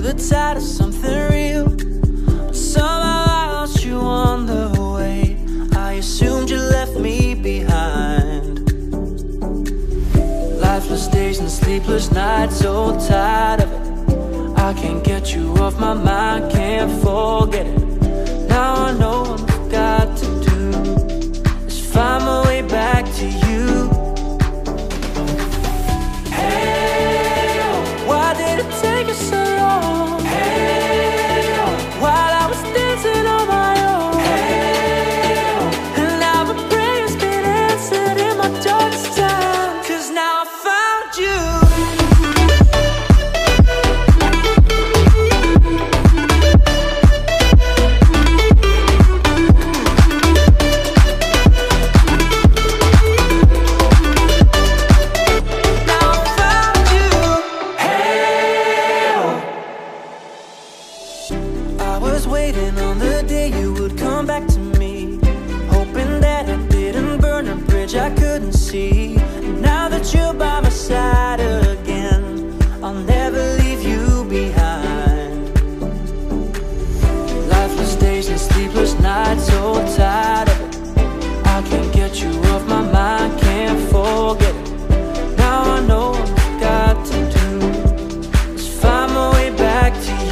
the tide of something real, but somehow I lost you on the way. I assumed you left me behind. Lifeless days and sleepless nights, so tired of it. I can't get you off my mind, can't forget it. Now I know what I've got to do is find my way back to you. Hey, why did it take you so long? Hey, while I was dancing on my own. Hey, and now my prayers been answered in my darkest time, 'cause now I found you. Waiting on the day you would come back to me, hoping that I didn't burn a bridge I couldn't see. And now that you're by my side again, I'll never leave you behind. Lifeless days and sleepless nights, so tired of it. I can't get you off my mind, can't forget it. Now I know what I've got to do is find my way back to you.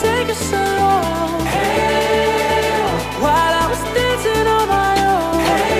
Take us so long. Hey, while I was dancing on my own. Hey,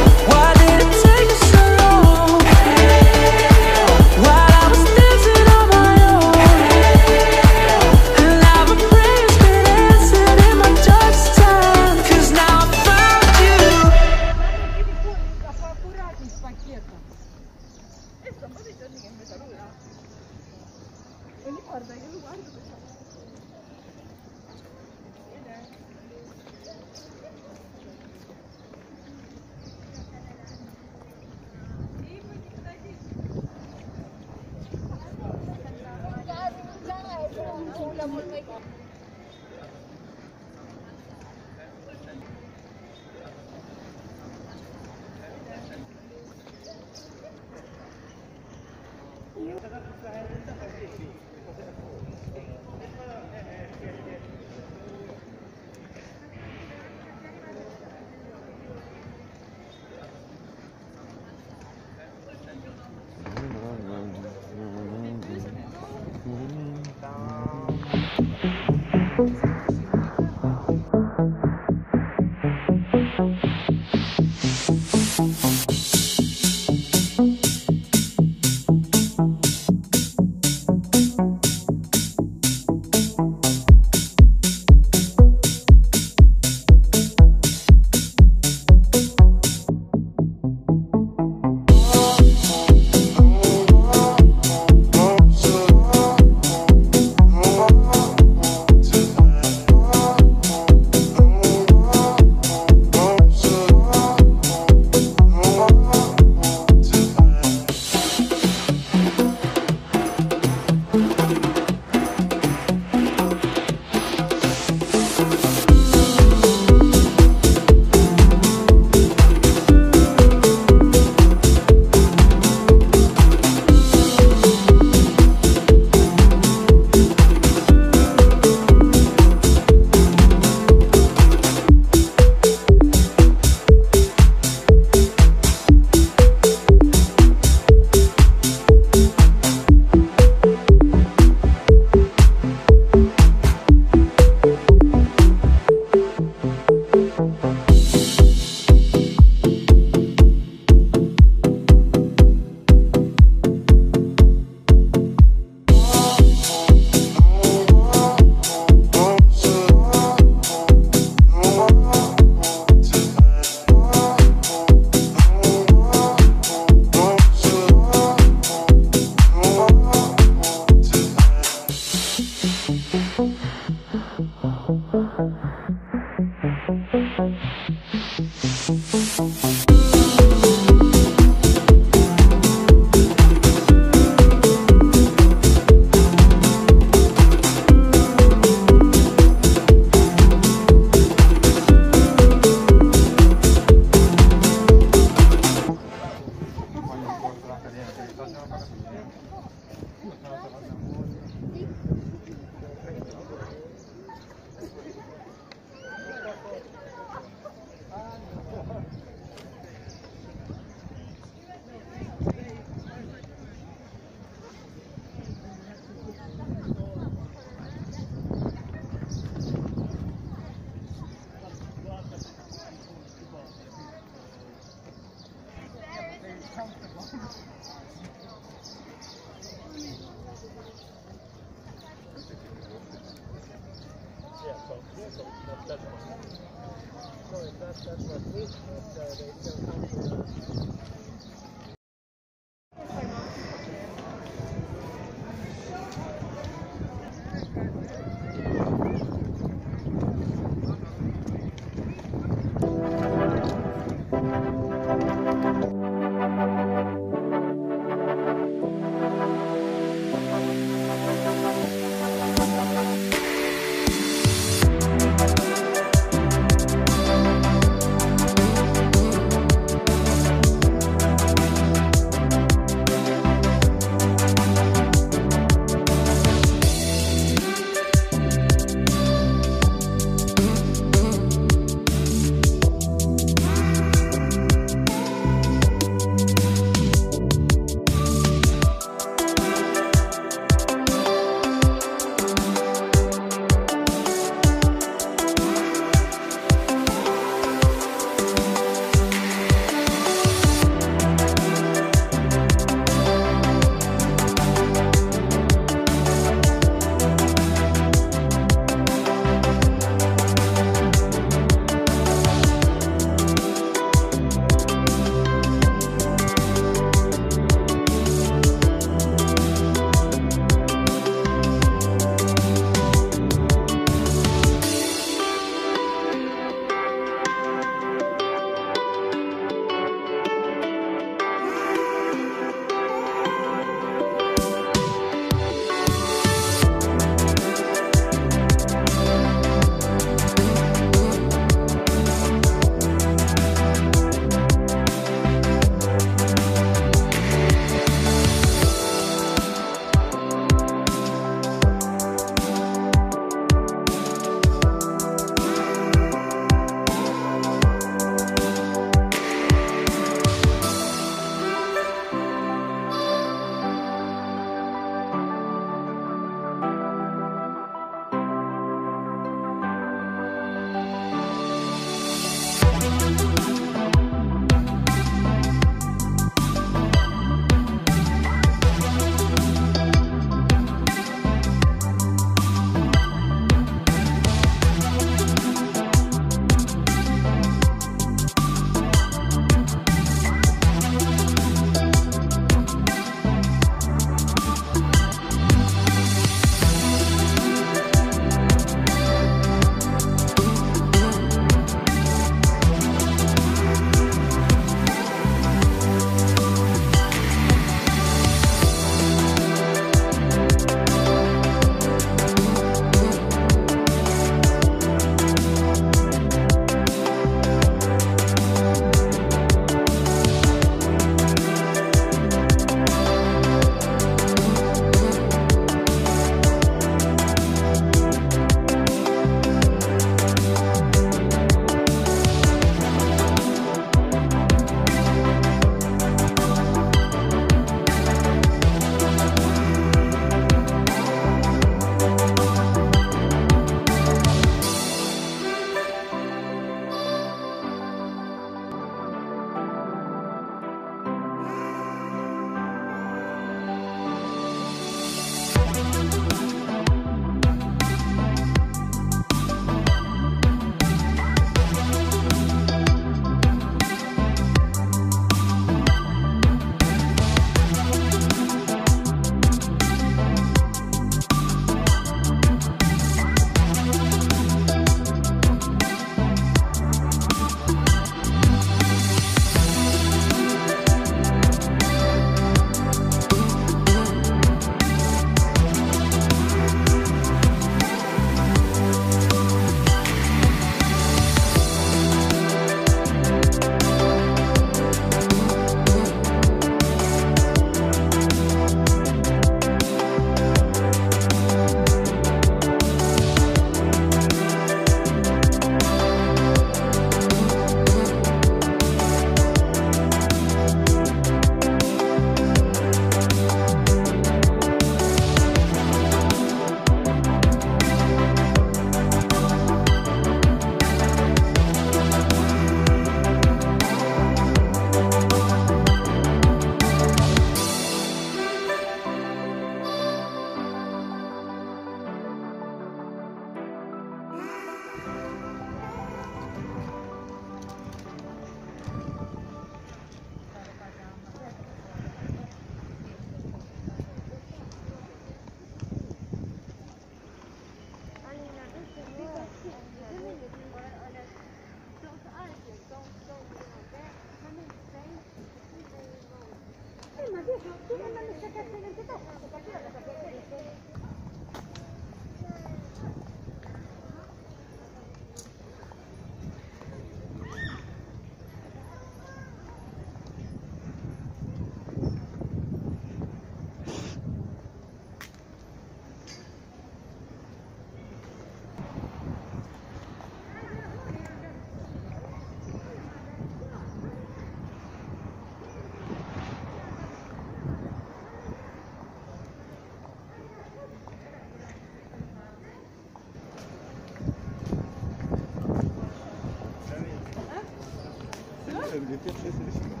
Pierwsze jest